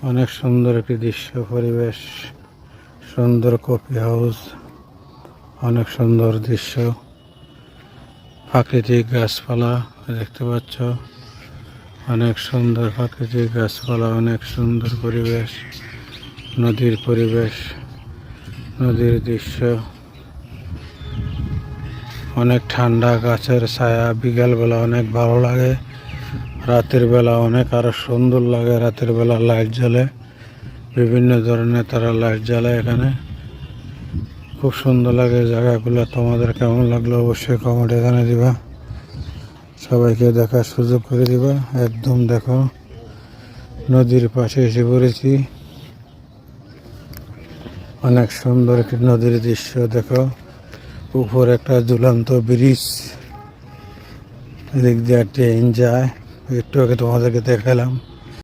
অনেক সুন্দর একটি দৃশ্য, পরিবেশ, সুন্দর কফি হাউস, অনেক সুন্দর দৃশ্য, প্রাকৃতিক গাছপালা দেখতে পাচ্ছ, অনেক সুন্দর প্রাকৃতিক গাছপালা, অনেক সুন্দর পরিবেশ, নদীর পরিবেশ, নদীর দৃশ্য, অনেক ঠান্ডা, গাছের ছায়া, বিকালবেলা অনেক ভালো লাগে, রাতের বেলা অনেক আরো সুন্দর লাগে। রাতের বেলা লাইট জ্বলে, বিভিন্ন ধরনের তারা লাইট জ্বালায় এখানে, খুব সুন্দর লাগে জায়গাগুলো। তোমাদের কেমন লাগলো অবশ্যই কমেন্টে জানিয়ে দিবা, সবাইকে দেখার সুযোগ করে দিবা। একদম দেখো নদীর পাশে এসে পড়েছি, অনেক সুন্দর একটি নদীর দৃশ্য দেখো, উপর একটা ঝুলন্ত ব্রিজ, এদিক দিয়ে ট্রেন যায়, একটু আগে তোমাদেরকে দেখালাম।